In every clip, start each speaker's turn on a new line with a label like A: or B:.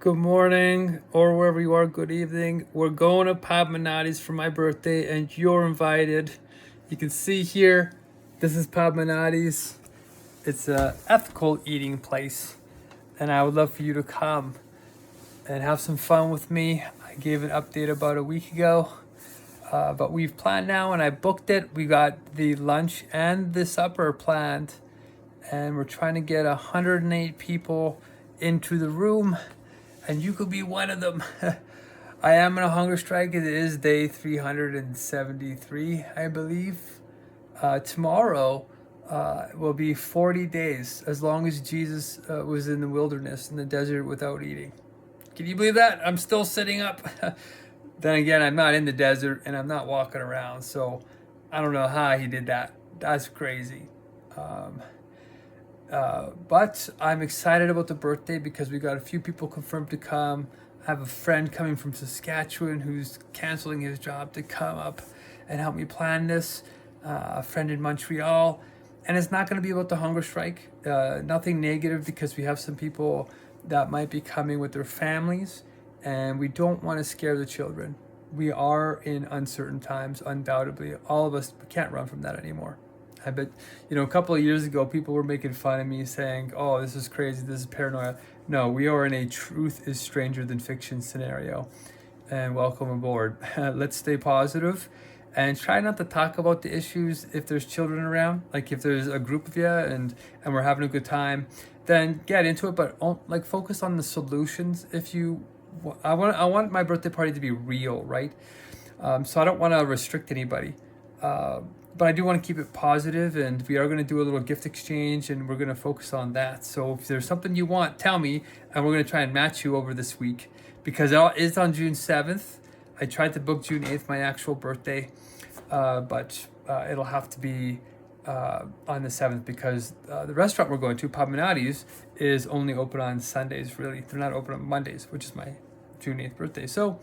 A: Good morning, or wherever you are, good evening. We're going to Pab Manati's for my birthday, and you're invited. You can see here, this is Pab Manati's. It's a ethical eating place, and I would love for you to come and have some fun with me. I gave an update about a week ago, but we've planned now, and I booked it. We got the lunch and the supper planned, and we're trying to get 108 people into the room, and you could be one of them. I am on a hunger strike. It is day 373, I believe. Tomorrow will be 40 days, as long as Jesus was in the wilderness, in the desert, without eating. Can you believe that? I'm still sitting up. Then again, I'm not in the desert and I'm not walking around, so I don't know how he did that. That's crazy. But I'm excited about the birthday because we got a few people confirmed to come. I have a friend coming from Saskatchewan who's canceling his job to come up and help me plan this. A friend in Montreal. And it's not going to be about the hunger strike. Nothing negative, because we have some people that might be coming with their families, and we don't want to scare the children. We are in uncertain times, undoubtedly. All of us, we can't run from that anymore. I bet, a couple of years ago, people were making fun of me saying, oh, this is crazy, this is paranoia. No, we are in a truth is stranger than fiction scenario. And welcome aboard. Let's stay positive and try not to talk about the issues if there's children around. Like if there's a group of you and we're having a good time, then get into it, but focus on the solutions. I want my birthday party to be real, right? So I don't want to restrict anybody. But I do want to keep it positive, and we are going to do a little gift exchange, and we're going to focus on that. So if there's something you want, tell me, and we're going to try and match you over this week, because it's on June 7th. I tried to book June 8th, my actual birthday, but it'll have to be on the 7th, because the restaurant we're going to, Pab Manati's, is only open on Sundays, really. They're not open on Mondays, which is my June 8th birthday. So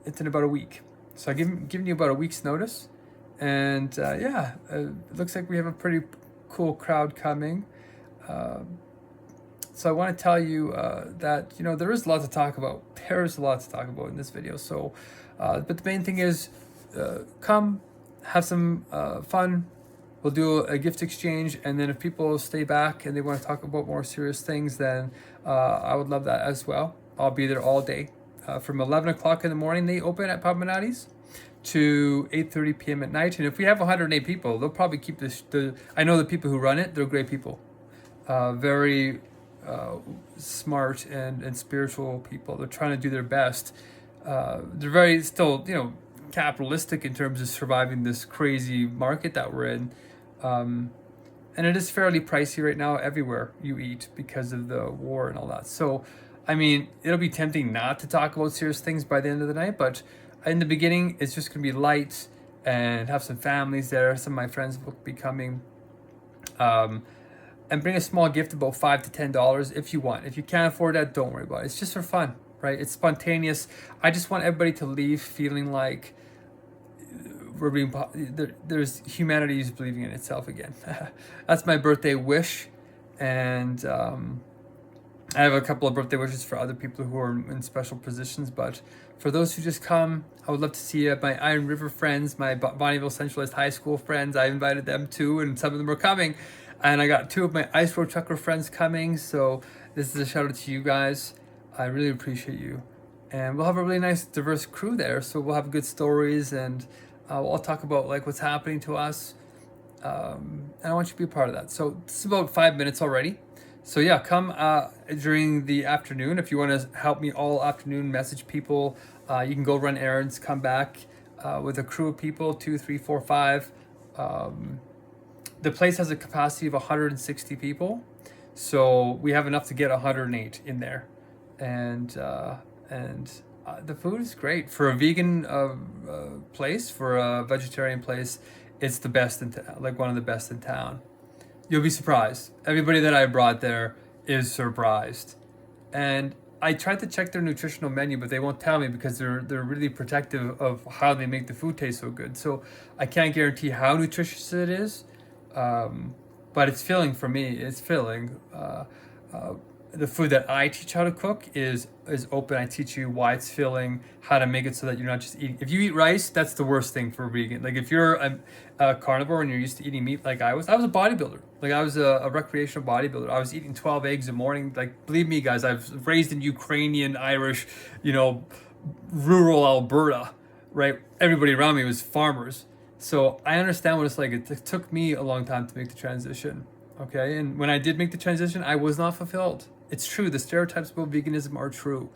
A: it's in about a week. So I'm giving you about a week's notice. And it looks like we have a pretty cool crowd coming. So I want to tell you that, there is a lot to talk about. There is a lot to talk about in this video. So, but the main thing is come, have some fun. We'll do a gift exchange. And then if people stay back and they want to talk about more serious things, then I would love that as well. I'll be there all day. From 11 o'clock in the morning, they open at Pab Manati's, to 8:30 p.m. at night. And if we have 108 people, they'll probably keep this. I know the people who run it, they're great people. Very smart and spiritual people. They're trying to do their best. They're very still, capitalistic in terms of surviving this crazy market that we're in. And it is fairly pricey right now everywhere you eat because of the war and all that. So, it'll be tempting not to talk about serious things by the end of the night, but in the beginning, it's just going to be light and have some families there. Some of my friends will be coming. And bring a small gift, about $5 to $10 if you want. If you can't afford that, don't worry about it. It's just for fun, right? It's spontaneous. I just want everybody to leave feeling like we're being there's humanity is believing in itself again. That's my birthday wish. And I have a couple of birthday wishes for other people who are in special positions, but for those who just come, I would love to see my Iron River friends, my Bonnyville Centralized High School friends. I invited them too, and some of them are coming. And I got two of my Ice Road Trucker friends coming, so this is a shout out to you guys. I really appreciate you. And we'll have a really nice, diverse crew there, so we'll have good stories, and we'll all talk about what's happening to us. And I want you to be a part of that. So this is about 5 minutes already. So yeah, come during the afternoon. If you want to help me all afternoon, message people. You can go run errands, come back with a crew of people, 2, 3, 4, 5. The place has a capacity of 160 people. So we have enough to get 108 in there. And the food is great. For a vegan place, for a vegetarian place, it's the best in one of the best in town. You'll be surprised. Everybody that I brought there is surprised. And I tried to check their nutritional menu, but they won't tell me because they're really protective of how they make the food taste so good. So I can't guarantee how nutritious it is, but it's filling for me. It's filling. the food that I teach how to cook is open. I teach you why it's filling, how to make it so that you're not just eating. If you eat rice, that's the worst thing for a vegan. Like if you're a carnivore and you're used to eating meat, like I was a bodybuilder. Like I was a recreational bodybuilder. I was eating 12 eggs a morning. Like believe me, guys, I've raised in Ukrainian, Irish, rural Alberta, right? Everybody around me was farmers. So I understand what it's like. It took me a long time to make the transition. Okay. And when I did make the transition, I was not fulfilled. It's true. The stereotypes about veganism are true.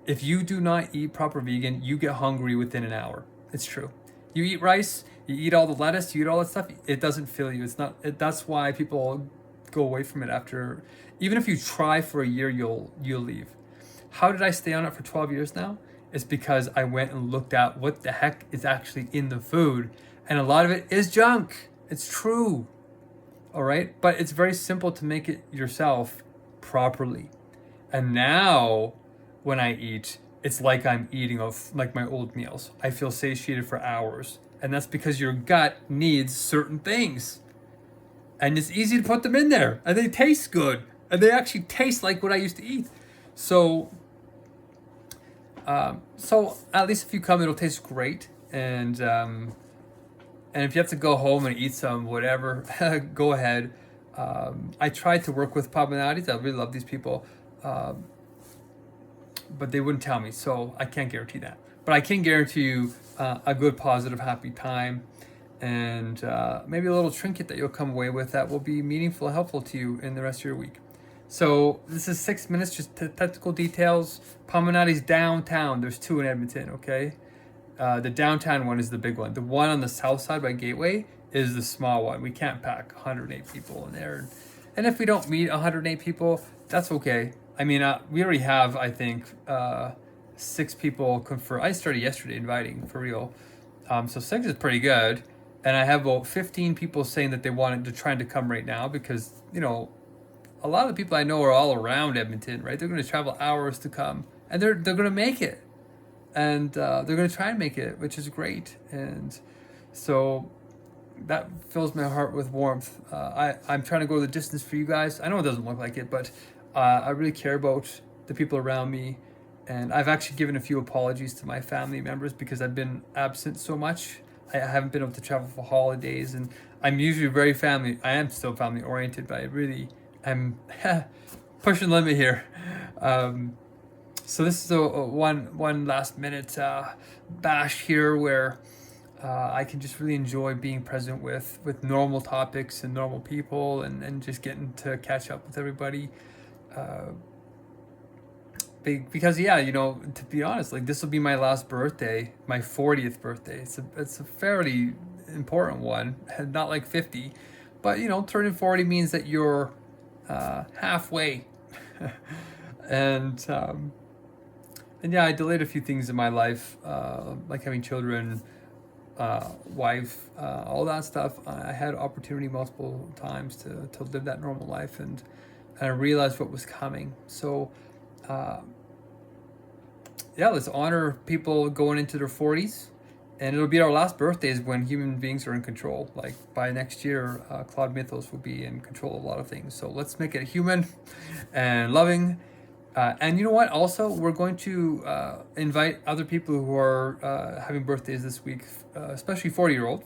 A: If you do not eat proper vegan, you get hungry within an hour. It's true. You eat rice, you eat all the lettuce, you eat all that stuff. It doesn't fill you. It's not. That's why people go away from it after. Even if you try for a year, you'll leave. How did I stay on it for 12 years now? It's because I went and looked at what the heck is actually in the food, and a lot of it is junk. It's true. All right, but it's very simple to make it yourself properly. And now when I eat, it's like I'm eating like my old meals. I feel satiated for hours. And that's because your gut needs certain things. And it's easy to put them in there. And they taste good. And they actually taste like what I used to eat. So at least if you come, it'll taste great. And if you have to go home and eat some whatever, go ahead. I tried to work with Pabanatis. I really love these people. But they wouldn't tell me, so I can't guarantee that. But I can guarantee you a good, positive, happy time, and maybe a little trinket that you'll come away with that will be meaningful and helpful to you in the rest of your week. So this is 6 minutes, just technical details. Palminati's downtown. There's two in Edmonton, okay? The downtown one is the big one. The one on the south side by Gateway is the small one. We can't pack 108 people in there. And if we don't meet 108 people, that's okay. I mean, we already have, I think, 6 people confirmed. I started yesterday inviting, for real. So 6 is pretty good. And I have about 15 people saying that they wanted to try to come right now because, a lot of the people I know are all around Edmonton, right? They're going to travel hours to come. And they're going to make it. And they're going to try and make it, which is great. And so that fills my heart with warmth. I'm trying to go the distance for you guys. I know it doesn't look like it, but I really care about the people around me. And I've actually given a few apologies to my family members because I've been absent so much. I haven't been able to travel for holidays. And I'm usually I am still family oriented, but I'm pushing the limit here. So this is a one last minute bash here where I can just really enjoy being present with normal topics and normal people and just getting to catch up with everybody. Because to be honest, like this will be my last birthday, my 40th birthday. It's a fairly important one, not like 50, but turning 40 means that you're halfway. And yeah, I delayed a few things in my life, like having children, wife, all that stuff. I had opportunity multiple times to live that normal life, and I realized what was coming. So let's honor people going into their 40s, and it'll be our last birthdays when human beings are in control. Like by next year, Claude Mythos will be in control of a lot of things. So let's make it human and loving. And you know what? Also, we're going to invite other people who are having birthdays this week, especially 40-year-old.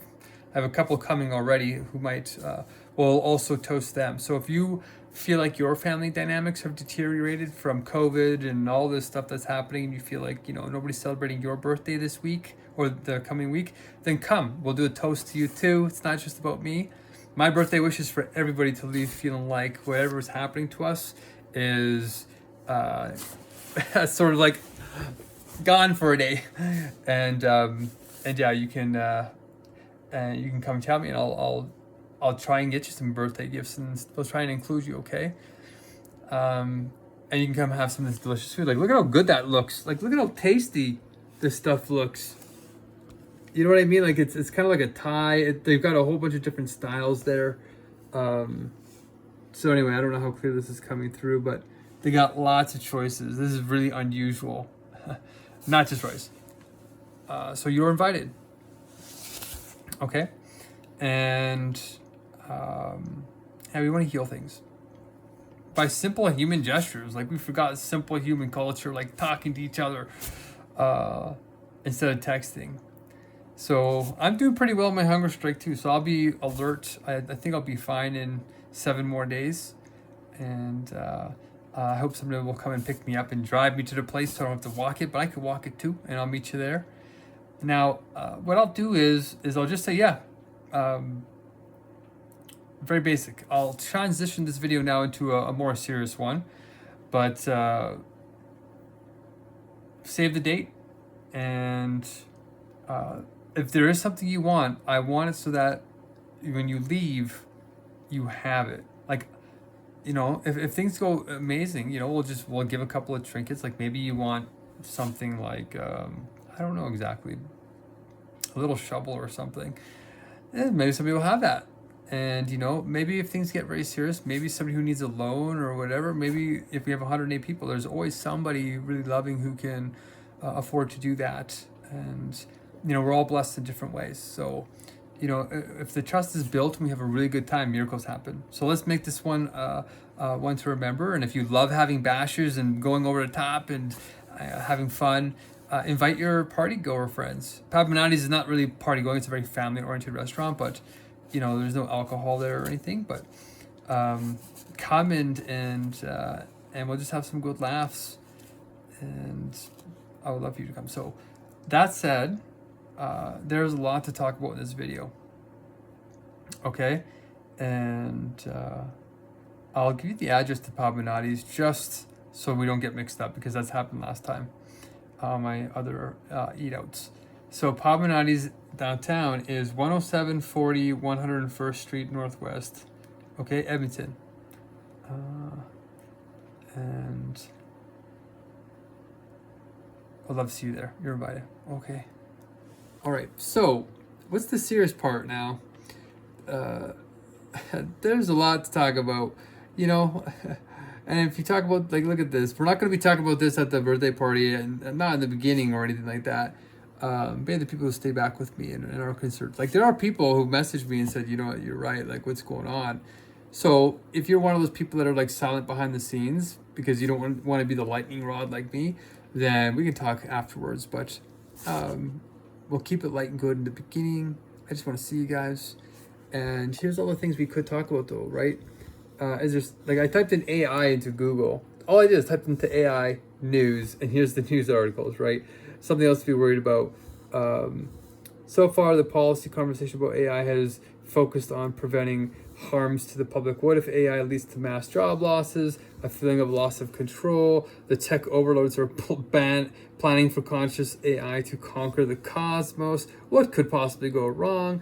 A: I have a couple coming already who will also toast them. So if you feel like your family dynamics have deteriorated from COVID and all this stuff that's happening, and you feel like nobody's celebrating your birthday this week or the coming week, then come. We'll do a toast to you too. It's not just about me. My birthday wish is for everybody to leave feeling like whatever is happening to us is sort of like gone for a day, and yeah, you can come tell me, and I'll try and get you some birthday gifts, and we'll try and include you, okay? And you can come have some of this delicious food. Like, look at how good that looks. Like, look at how tasty this stuff looks. You know what I mean? Like, it's kind of like a Thai. They've got a whole bunch of different styles there. So anyway, I don't know how clear this is coming through, but they got lots of choices. This is really unusual. Not just rice. So you're invited. Okay? And we want to heal things. by simple human gestures. Like we forgot simple human culture, like talking to each other instead of texting. So I'm doing pretty well in my hunger strike too. So I'll be alert. I think I'll be fine in 7 more days, and I hope somebody will come and pick me up and drive me to the place so I don't have to walk it. But I could walk it too, and I'll meet you there. Now, what I'll do is I'll just say, yeah, very basic. I'll transition this video now into a more serious one, but save the date, and if there is something you want, I want it so that when you leave, you have it. Like, you know, if things go amazing, you know, we'll give a couple of trinkets. Like maybe you want something like I don't know exactly, a little shovel or something. And maybe somebody will have that. And you know, maybe if things get very serious, maybe somebody who needs a loan or whatever. Maybe if we have 108 people, there's always somebody really loving who can afford to do that. And you know, we're all blessed in different ways. So, you know, if the trust is built and we have a really good time, miracles happen. So let's make this one one to remember. And if you love having bashers and going over the top and having fun, invite your party goer friends. Pabanati's is not really party going; it's a very family oriented restaurant, but you know, there's no alcohol there or anything. But come and we'll just have some good laughs, and I would love for you to come. So that said, there's a lot to talk about in this video. Okay, and I'll give you the address to Pabanati's just so we don't get mixed up, because that's happened last time. My other eat outs. So Pabanati's downtown is 10740 101st Street Northwest. Okay, Edmonton. And I'd love to see you there. You're invited. Okay. All right. So what's the serious part now? There's a lot to talk about, you know. And if you talk about, like, look at this. We're not going to be talking about this at the birthday party, and not in the beginning or anything like that. Maybe the people who stay back with me and are concerned. Like, there are people who messaged me and said, you know what, you're right. Like, what's going on? So if you're one of those people that are, like, silent behind the scenes because you don't want to be the lightning rod like me, then we can talk afterwards. But we'll keep it light and good in the beginning. I just want to see you guys. And here's all the things we could talk about, though, right? Is there, like, I typed in AI into Google. All I did is type into AI news, and here's the news articles, right? Something else to be worried about. So far, the policy conversation about AI has focused on preventing harms to the public. What if AI leads to mass job losses, a feeling of loss of control? The tech overlords are planning for conscious AI to conquer the cosmos. What could possibly go wrong?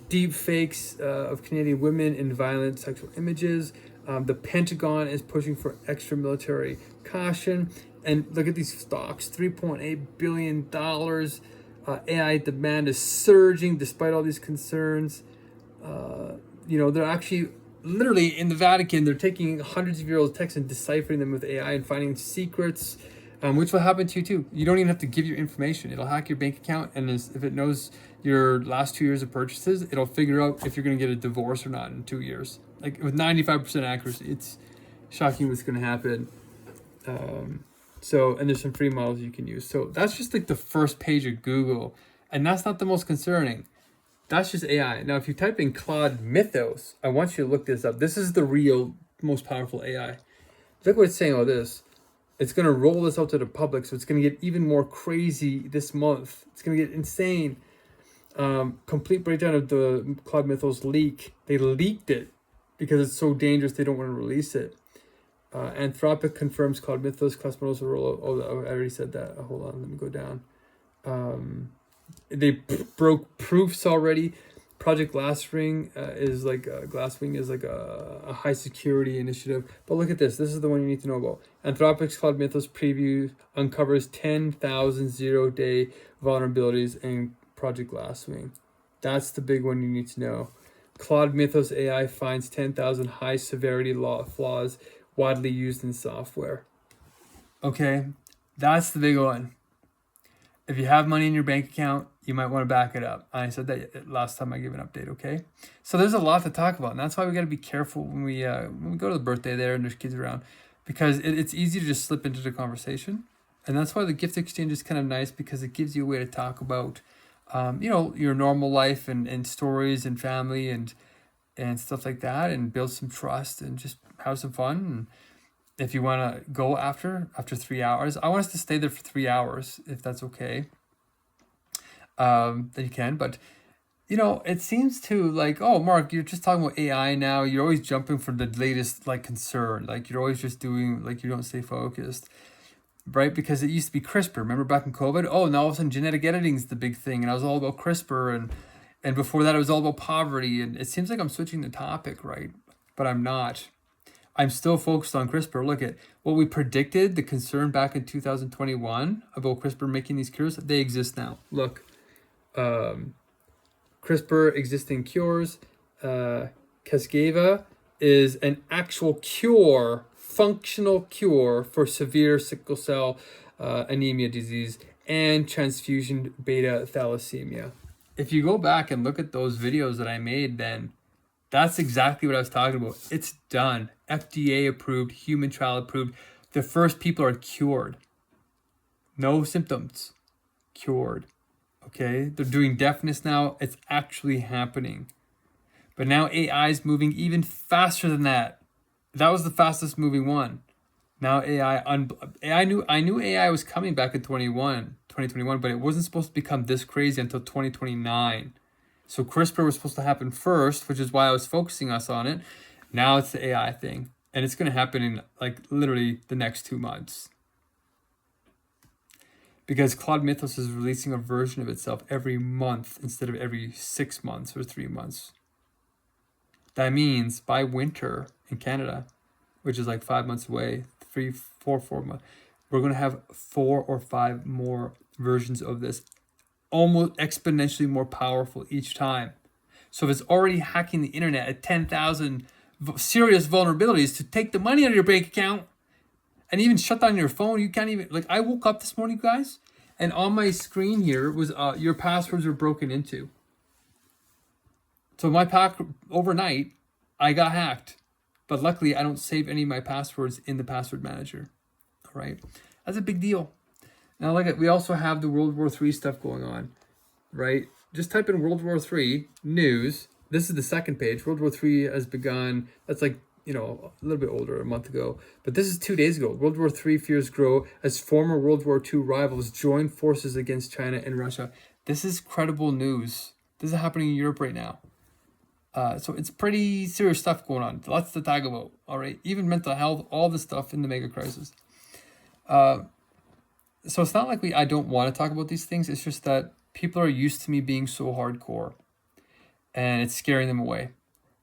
A: Deep fakes of Canadian women in violent sexual images. The Pentagon is pushing for extra military caution. And look at these stocks, $3.8 billion. AI demand is surging despite all these concerns. You know, they're actually literally in the Vatican, they're taking hundreds of year old texts and deciphering them with AI and finding secrets, which will happen to you too. You don't even have to give your information. It'll hack your bank account, and if it knows your last 2 years of purchases, it'll figure out if you're going to get a divorce or not in 2 years. Like with 95% accuracy. It's shocking what's going to happen. So, and there's some free models you can use. So that's just like the first page of Google, and that's not the most concerning. That's just AI. Now, if you type in Claude Mythos, I want you to look this up. This is the real, most powerful AI. Look what it's saying about this. It's going to roll this out to the public, so it's going to get even more crazy this month. It's going to get insane. Complete breakdown of the Claude Mythos leak. They leaked it because it's so dangerous they don't want to release it. Anthropic confirms Claude Mythos customers will roll out. Oh, I already said that. Hold on, let me go down. They broke proofs already. Project Glasswing is like a high security initiative. But look at this. This is the one you need to know about. Anthropic's Claude Mythos preview uncovers 10,000 zero-day vulnerabilities in Project Glasswing. That's the big one you need to know. Claude Mythos AI finds 10,000 high severity flaws widely used in software. Okay, that's the big one. If you have money in your bank account, you might want to back it up. I said that last time I gave an update, okay? So there's a lot to talk about, and that's why we got to be careful when we go to the birthday there and there's kids around, because it's easy to just slip into the conversation. And that's why the gift exchange is kind of nice, because it gives you a way to talk about, your normal life and stories and family and stuff like that, and build some trust and just have some fun. And if you want to go after 3 hours, I want us to stay there for 3 hours, if that's okay. Then you can, but it seems to like, oh, Mark, you're just talking about AI now. You're always jumping for the latest like concern. Like you're always just doing like you don't stay focused, right? Because it used to be CRISPR. Remember back in COVID? Oh, now all of a sudden genetic editing is the big thing, and I was all about CRISPR, and before that it was all about poverty. And it seems like I'm switching the topic, right? But I'm not. I'm still focused on CRISPR. Look at what we predicted, the concern back in 2021 about CRISPR making these cures. They exist now. Look. CRISPR existing cures. Casgeva is an actual cure, functional cure for severe sickle cell anemia disease and transfusion beta thalassemia. If you go back and look at those videos that I made, then that's exactly what I was talking about. It's done. FDA approved, human trial approved. The first people are cured. No symptoms. Cured. Okay, they're doing deafness now. It's actually happening. But now AI is moving even faster than that. That was the fastest moving one. Now I knew AI was coming back in 2021, but it wasn't supposed to become this crazy until 2029. So CRISPR was supposed to happen first, which is why I was focusing us on it. Now it's the AI thing. And it's going to happen in like literally the next 2 months. Because Claude Mythos is releasing a version of itself every month instead of every 6 months or 3 months. That means by winter in Canada, which is like 5 months away, 4 months, we're going to have 4 or 5 more versions of this, almost exponentially more powerful each time. So if it's already hacking the internet at 10,000 serious vulnerabilities to take the money out of your bank account, and even shut down your phone, you can't even, like, I woke up this morning, guys, and on my screen here was your passwords were broken into. So overnight, I got hacked. But luckily, I don't save any of my passwords in the password manager. All right? That's a big deal. Now, we also have the World War III stuff going on, right? Just type in World War III news. This is the second page. World War III has begun. That's like, a little bit older, a month ago. But this is 2 days ago. World War III fears grow as former World War II rivals join forces against China and Russia. This is credible news. This is happening in Europe right now. So it's pretty serious stuff going on. Lots to talk about, all right? Even mental health, all the stuff in the Megacrisis. So it's not like I don't want to talk about these things. It's just that people are used to me being so hardcore. And it's scaring them away.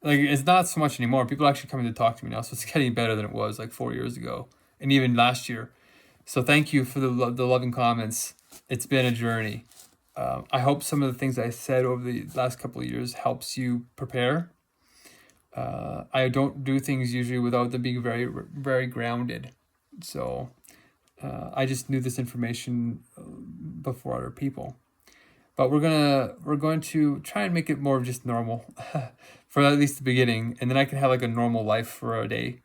A: Like, it's not so much anymore. People are actually coming to talk to me now, so it's getting better than it was like 4 years ago, and even last year. So thank you for the loving comments. It's been a journey. I hope some of the things I said over the last couple of years helps you prepare. I don't do things usually without them being very, very grounded. So I just knew this information before other people. But we're going to try and make it more of just normal for at least the beginning, and then I can have like a normal life for a day,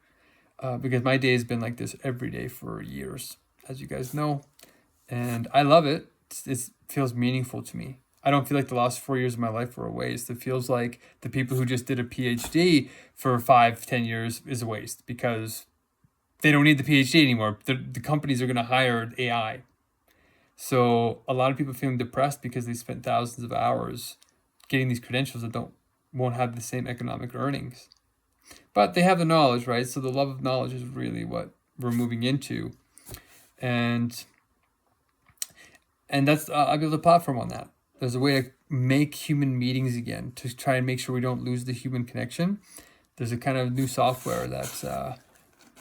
A: because my day has been like this every day for years, as you guys know, and I love it. It feels meaningful to me. I don't feel like the last 4 years of my life were a waste. It feels like the people who just did a PhD for 5-10 years is a waste, because they don't need the PhD anymore. The companies are going to hire AI. So a lot of people feeling depressed because they spent thousands of hours getting these credentials that won't have the same economic earnings. But they have the knowledge, right? So the love of knowledge is really what we're moving into. And that's I built a platform on that. There's a way to make human meetings again, to try and make sure we don't lose the human connection. There's a kind of new software that's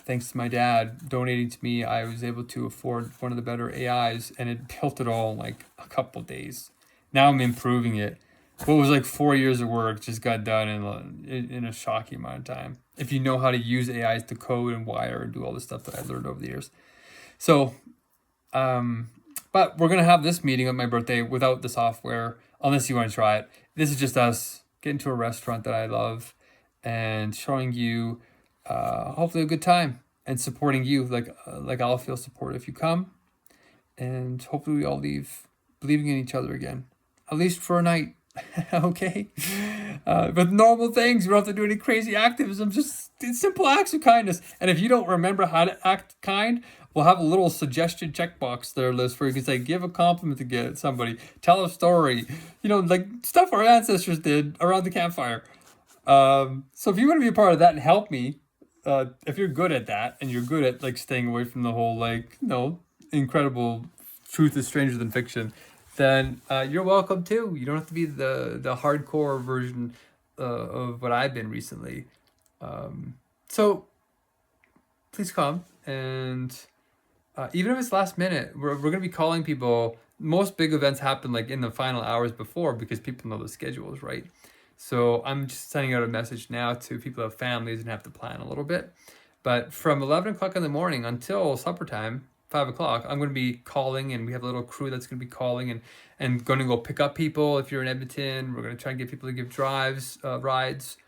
A: thanks to my dad donating to me, I was able to afford one of the better AIs, and it built it all in like a couple of days. Now I'm improving it. What was like 4 years of work just got done in a shocking amount of time, if you know how to use AIs to code and wire and do all the stuff that I learned over the years. So But we're gonna have this meeting on my birthday without the software, unless you want to try it. This is just us getting to a restaurant that I love and showing you hopefully a good time and supporting you like I'll feel supported if you come, and hopefully we all leave believing in each other again, at least for a night. Okay, but normal things. You don't have to do any crazy activism, just simple acts of kindness. And if you don't remember how to act kind, we'll have a little suggestion checkbox there list where you can say, give a compliment to somebody, tell a story, like stuff our ancestors did around the campfire. So if you want to be a part of that and help me, if you're good at that and you're good at like staying away from the whole incredible truth is stranger than fiction, then you're welcome too. You don't have to be the hardcore version of what I've been recently. So please come, and even if it's last minute, we're going to be calling people. Most big events happen like in the final hours before because people know the schedules, right? So I'm just sending out a message now to people who have families and have to plan a little bit. But from 11 o'clock in the morning until supper time, 5 o'clock, I'm going to be calling, and we have a little crew that's going to be calling and going to go pick up people. If you're in Edmonton, we're going to try and get people to give rides,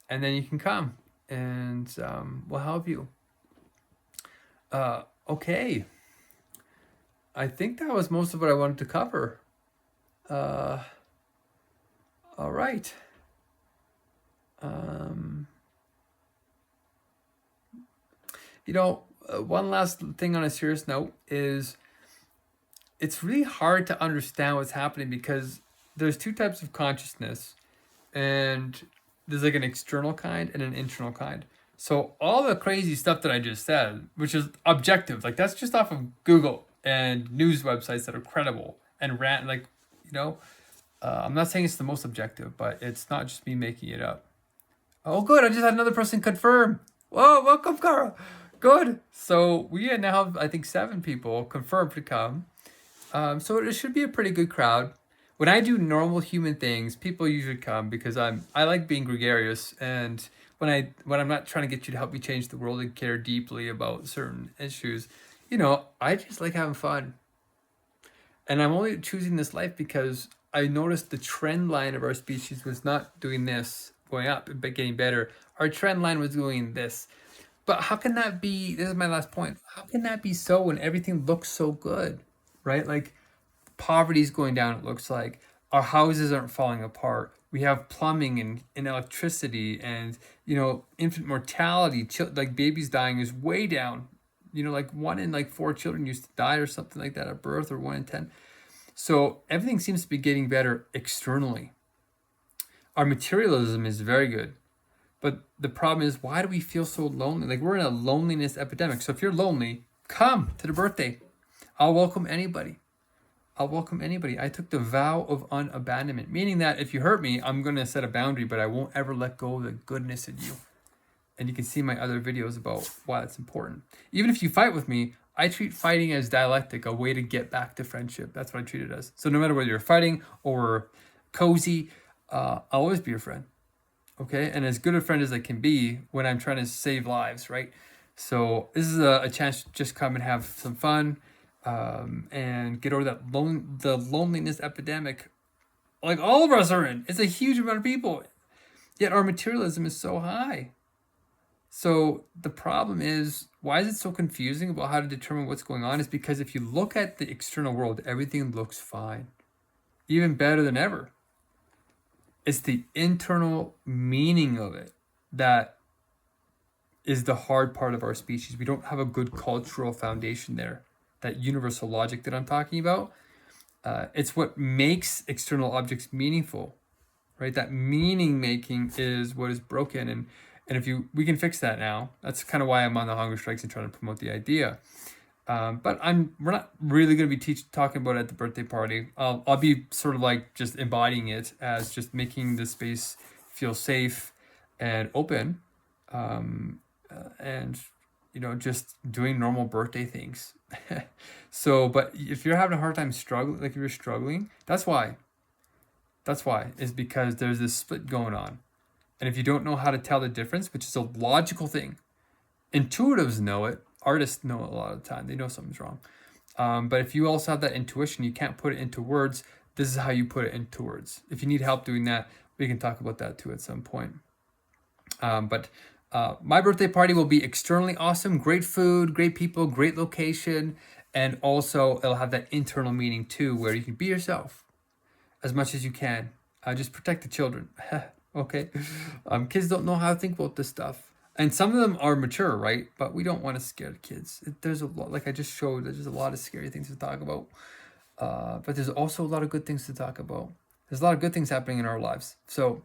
A: and then you can come, and we'll help you. Okay. I think that was most of what I wanted to cover. All right. One last thing on a serious note is it's really hard to understand what's happening because there's two types of consciousness, and there's like an external kind and an internal kind. So all the crazy stuff that I just said, which is objective, like that's just off of Google and news websites that are credible and I'm not saying it's the most objective, but it's not just me making it up. Oh, good. I just had another person confirm. Whoa, welcome, Cara. Good. So we now have, I think, 7 people confirmed to come. So it should be a pretty good crowd. When I do normal human things, people usually come because I like being gregarious, and when I'm not trying to get you to help me change the world and care deeply about certain issues, I just like having fun. And I'm only choosing this life because I noticed the trend line of our species was not doing this, going up, but getting better. Our trend line was doing this. But how can that be? This is my last point. How can that be so when everything looks so good, right? Like poverty's going down, it looks like. Our houses aren't falling apart. We have plumbing and electricity, and, infant mortality, like babies dying is way down. Like 1 in 4 children used to die or something like that at birth, or 1 in 10. So everything seems to be getting better externally. Our materialism is very good. But the problem is, why do we feel so lonely? Like we're in a loneliness epidemic. So if you're lonely, come to the birthday. I'll welcome anybody. I took the vow of unabandonment, meaning that if you hurt me, I'm going to set a boundary, but I won't ever let go of the goodness in you. And you can see my other videos about why that's important. Even if you fight with me, I treat fighting as dialectic, a way to get back to friendship. That's what I treat it as. So no matter whether you're fighting or cozy, I'll always be your friend. Okay, and as good a friend as I can be when I'm trying to save lives, right? So this is a chance to just come and have some fun, and get over the loneliness epidemic, like all of us are in. It's a huge amount of people, yet our materialism is so high. So the problem is, why is it so confusing about how to determine what's going on? Is because if you look at the external world, everything looks fine, even better than ever. It's the internal meaning of it that is the hard part of our species. We don't have a good cultural foundation there. That universal logic that I'm talking about, it's what makes external objects meaningful, right? That meaning making is what is broken, and if we can fix that now. That's kind of why I'm on the Hungerstrikes and trying to promote the idea. But we're not really going to be talking about it at the birthday party. I'll be sort of like just embodying it as just making the space feel safe and open, and just doing normal birthday things. So, but if you're having a hard time struggling, like if you're struggling, that's why is because there's this split going on. And if you don't know how to tell the difference, which is a logical thing, intuitives know it, artists know it a lot of the time, they know something's wrong. But if you also have that intuition, you can't put it into words. This is how you put it into words. If you need help doing that, we can talk about that too at some point. But my birthday party will be externally awesome, great food, great people, great location, and also it'll have that internal meaning too, where you can be yourself as much as you can. Just protect the children. Okay. Kids don't know how to think about this stuff. And some of them are mature, right? But we don't want to scare the kids. There's a lot, like I just showed, there's a lot of scary things to talk about. But there's also a lot of good things to talk about. There's a lot of good things happening in our lives. So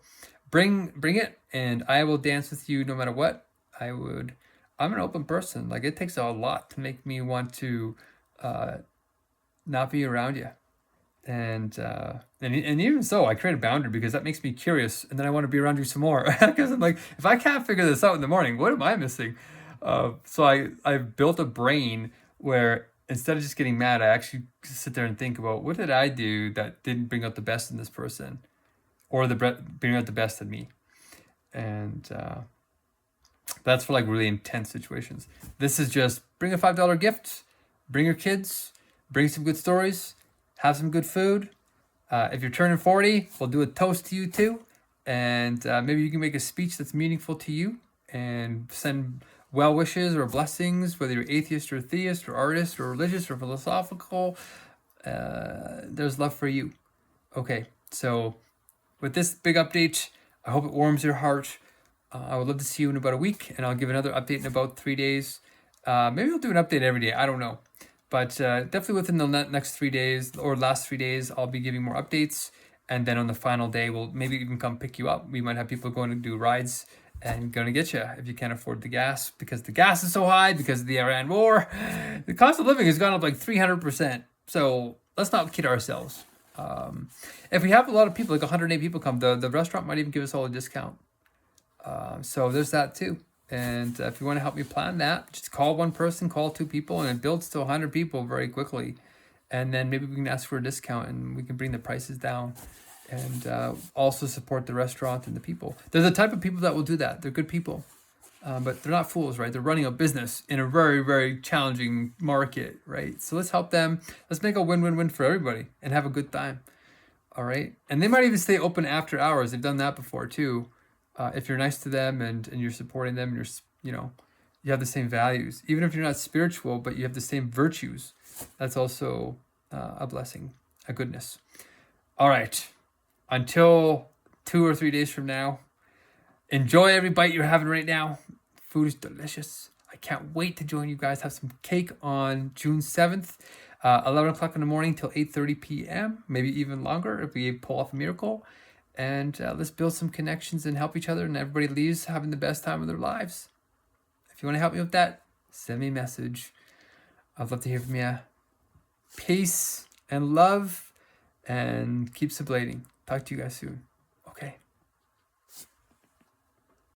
A: bring it, and I will dance with you no matter what. I'm an open person. Like, it takes a lot to make me want to not be around you. And even so, I create a boundary because that makes me curious, and then I want to be around you some more. Because I'm like, if I can't figure this out in the morning, what am I missing? So I've built a brain where instead of just getting mad, I actually sit there and think about, what did I do that didn't bring out the best in this person, or bring out the best in me? And that's for like really intense situations. This is just bring a $5 gift, bring your kids, bring some good stories, have some good food. If you're turning 40, we'll do a toast to you too. And maybe you can make a speech that's meaningful to you and send well wishes or blessings, whether you're atheist or theist or artist or religious or philosophical. There's love for you. Okay, so with this big update, I hope it warms your heart. I would love to see you in about a week, and I'll give another update in about 3 days. Maybe I'll do an update every day. I don't know. But definitely within the next 3 days or last 3 days, I'll be giving more updates. And then on the final day, we'll maybe even come pick you up. We might have people going to do rides and going to get you if you can't afford the gas, because the gas is so high because of the Iran war. The cost of living has gone up like 300%. So let's not kid ourselves. If we have a lot of people, like 108 people come, the restaurant might even give us all a discount. So there's that too. And if you want to help me plan that, just call one person, call 2 people, and it builds to 100 people very quickly. And then maybe we can ask for a discount and we can bring the prices down, and also support the restaurant and the people. They're the type of people that will do that. They're good people, but they're not fools, right? They're running a business in a very, very challenging market, right? So let's help them. Let's make a win-win-win for everybody and have a good time. All right. And they might even stay open after hours. They've done that before too. If you're nice to them and you're supporting them, and you have the same values, even if you're not spiritual, but you have the same virtues, that's also a blessing, a goodness. All right. Until 2 or 3 days from now, enjoy every bite you're having right now. Food is delicious. I can't wait to join you guys. Have some cake on June 7th, 11 o'clock in the morning till 8:30 p.m., maybe even longer if we pull off a miracle. And let's build some connections and help each other, and everybody leaves having the best time of their lives. If you want to help me with that, send me a message. I'd love to hear from you. Peace and love, and keep sublating. Talk to you guys soon.